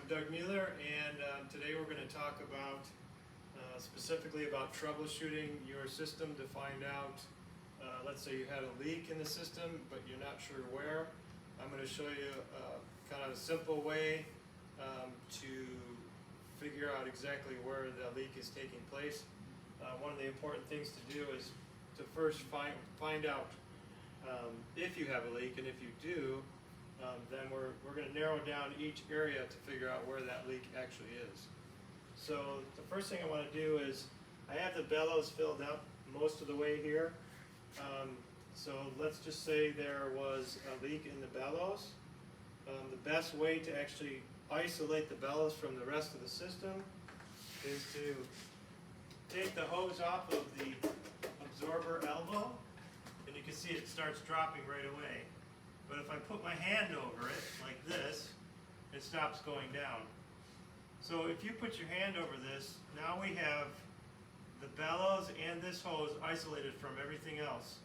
Doug Mallard, and today we're going to talk about specifically about troubleshooting your system to find out, let's say you had a leak in the system but you're not sure where. I'm going to show you kind of a simple way to figure out exactly where the leak is taking place. One of the important things to do is to first find out if you have a leak, and if you do, then we're going to narrow down each area to figure out where that leak actually is. So the first thing I want to do is, I have the bellows filled up most of the way here. So let's just say there was a leak in the bellows. The best way to actually isolate the bellows from the rest of the system is to take the hose off of the absorber elbow, and you can see it starts dropping right away. But if I put my hand over it, like this, it stops going down. So if you put your hand over this, now we have the bellows and this hose isolated from everything else.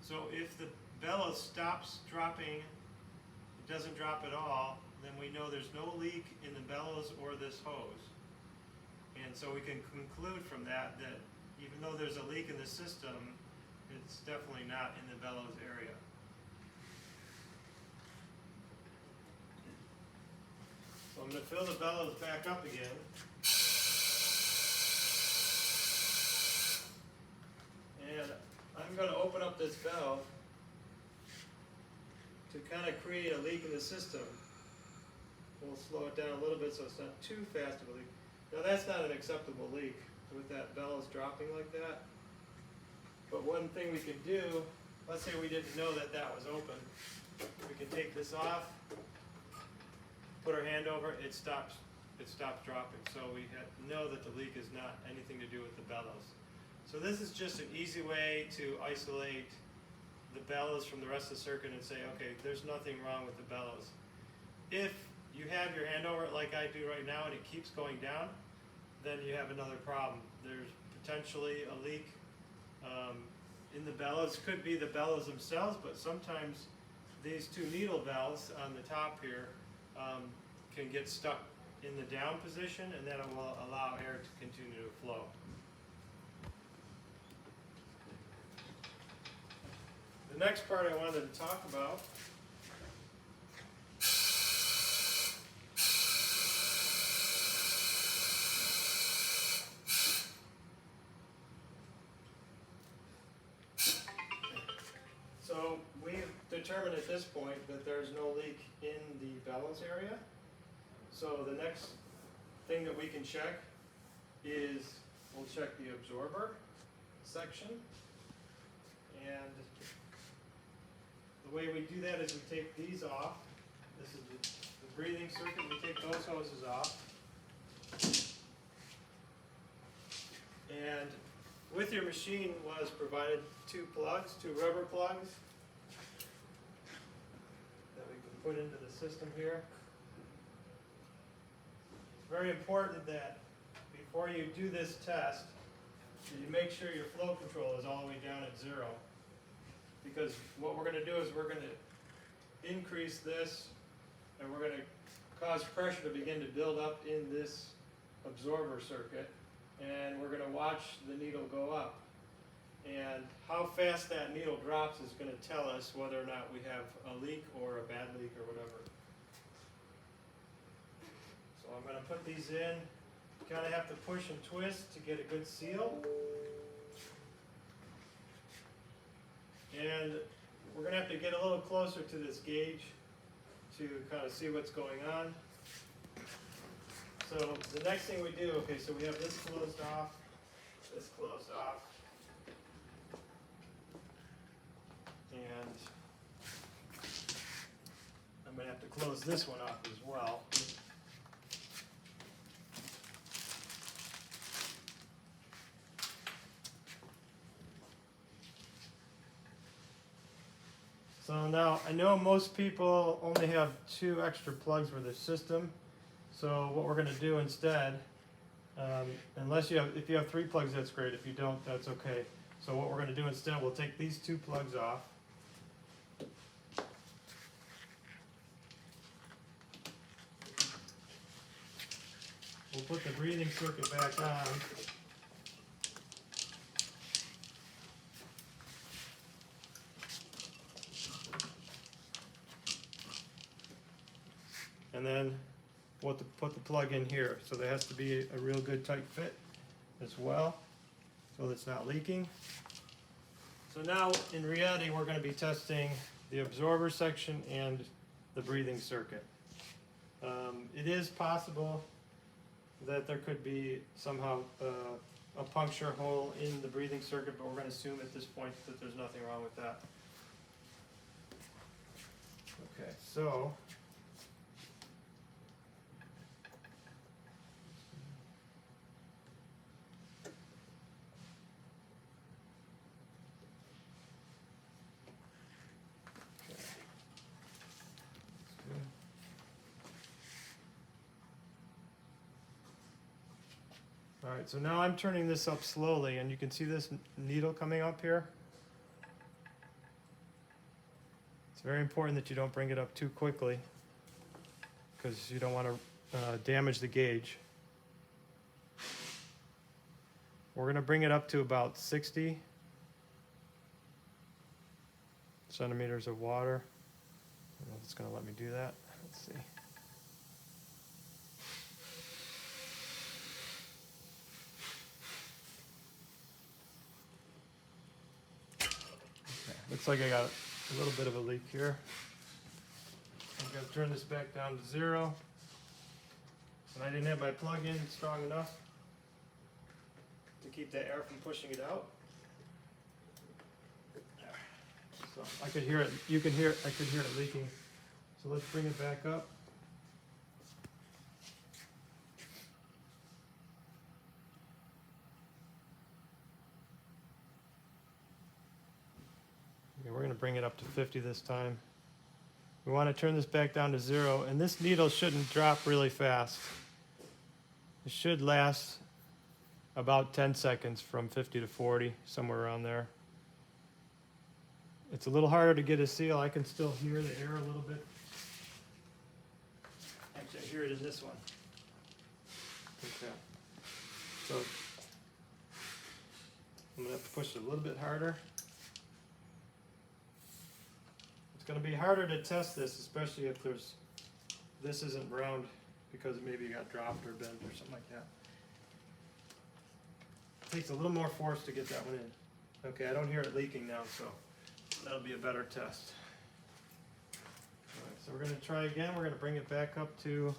So if the bellows stops dropping, it doesn't drop at all, then we know there's no leak in the bellows or this hose. And so we can conclude from that that even though there's a leak in the system, it's definitely not in the bellows area. So I'm going to fill the bellows back up again. And I'm going to open up this valve to kind of create a leak in the system. We'll slow it down a little bit so it's not too fast of a leak. Now that's not an acceptable leak with that bellows dropping like that. But one thing we can do, let's say we didn't know that that was open. We can take this off, put our hand over it, it stops dropping. So we know that the leak is not anything to do with the bellows. So this is just an easy way to isolate the bellows from the rest of the circuit and say, okay, there's nothing wrong with the bellows. If you have your hand over it like I do right now and it keeps going down, then you have another problem. There's potentially a leak in the bellows. Could be the bellows themselves, but sometimes these two needle valves on the top here can get stuck in the down position, and that will allow air to continue to flow. The next part I wanted to talk about So we've determined at this point that there's no leak in the bellows area. So the next thing that we can check is, we'll check the absorber section. And the way we do that is we take these off. This is the breathing circuit. We take those hoses off. And with your machine was provided two plugs, two rubber plugs that we can put into the system here. It's very important that before you do this test, you make sure your flow control is all the way down at 0. Because what we're going to do is we're going to increase this, and we're going to cause pressure to begin to build up in this absorber circuit. And we're going to watch the needle go up. And how fast that needle drops is going to tell us whether or not we have a leak or a bad leak or whatever. So I'm going to put these in. You kind of have to push and twist to get a good seal. And we're going to have to get a little closer to this gauge to kind of see what's going on. So the next thing we do, okay, so we have this closed off, this closed off, and I'm going to have to close this one off as well. So now, I know most people only have 2 extra plugs for their system. So what we're going to do instead, if you have 3 plugs, that's great. If you don't, that's okay. So what we're going to do instead, we'll take these 2 plugs off. we'll put the breathing circuit back on. And then we'll put the plug in here. So there has to be a real good tight fit as well, so it's not leaking. So now in reality we're going to be testing the absorber section and the breathing circuit. It is possible that there could be somehow a puncture hole in the breathing circuit, but we're going to assume at this point that there's nothing wrong with that. Okay, so alright, so now I'm turning this up slowly, and you can see this needle coming up here. It's very important that you don't bring it up too quickly, because you don't want to damage the gauge. We're going to bring it up to about 60 centimeters of water. I don't know if it's going to let me do that. Let's see. Looks like I got a little bit of a leak here. I'm going to turn this back down to 0. And I didn't have my plug in strong enough to keep the air from pushing it out. So I could hear it, I could hear it leaking. So let's bring it back up. Okay, we're going to bring it up to 50 this time. We want to turn this back down to 0, and this needle shouldn't drop really fast. It should last about 10 seconds from 50 to 40, somewhere around there. It's a little harder to get a seal. I can still hear the air a little bit. Actually, I hear it in this one. Okay. So I'm going to have to push it a little bit harder. It's going to be harder to test this, especially if this isn't round, because maybe it got dropped or bent or something like that. It takes a little more force to get that one in. Okay, I don't hear it leaking now, so that'll be a better test. All right, so we're going to try again. We're going to bring it back up to, you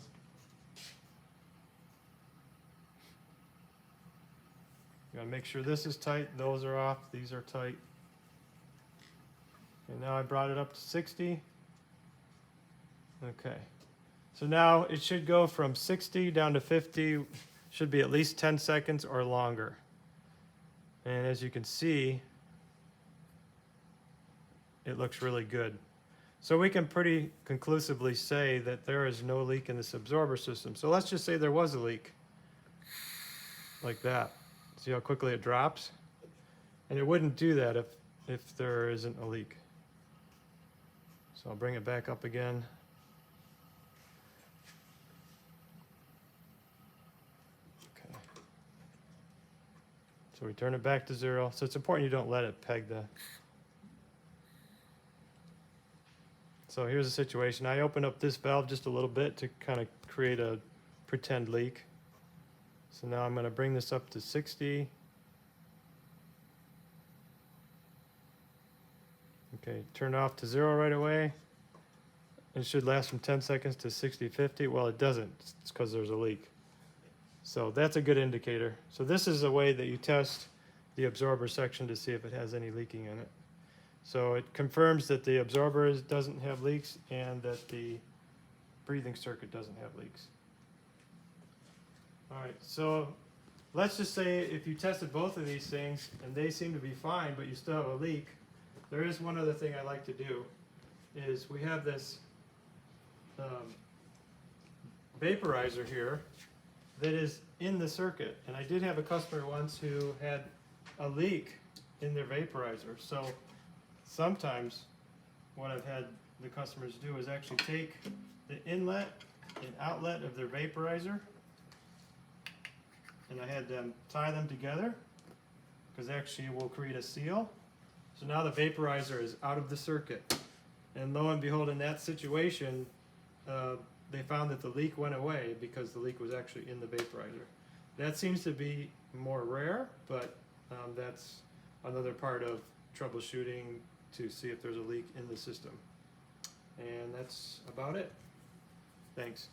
got to make sure this is tight, those are off, these are tight. And now I brought it up to 60. Okay. So now it should go from 60 down to 50, should be at least 10 seconds or longer. And as you can see, it looks really good. So we can pretty conclusively say that there is no leak in this absorber system. So let's just say there was a leak, like that. See how quickly it drops? And it wouldn't do that if there isn't a leak. So I'll bring it back up again. Okay. So we turn it back to 0. So it's important you don't let it peg the. So here's the situation. I opened up this valve just a little bit to kind of create a pretend leak. So now I'm going to bring this up to 60. Okay, turn off to 0 right away. It should last from 10 seconds to 60, 50. Well, it doesn't. It's because there's a leak. So that's a good indicator. So this is a way that you test the absorber section to see if it has any leaking in it. So it confirms that the absorber doesn't have leaks and that the breathing circuit doesn't have leaks. All right, so let's just say if you tested both of these things and they seem to be fine, but you still have a leak, there is one other thing I like to do, is we have this vaporizer here that is in the circuit. And I did have a customer once who had a leak in their vaporizer. So sometimes what I've had the customers do is actually take the inlet and outlet of their vaporizer and I had them tie them together because actually we'll create a seal. So now the vaporizer is out of the circuit, and lo and behold, in that situation they found that the leak went away because the leak was actually in the vaporizer. That seems to be more rare, but that's another part of troubleshooting to see if there's a leak in the system. And that's about it. Thanks.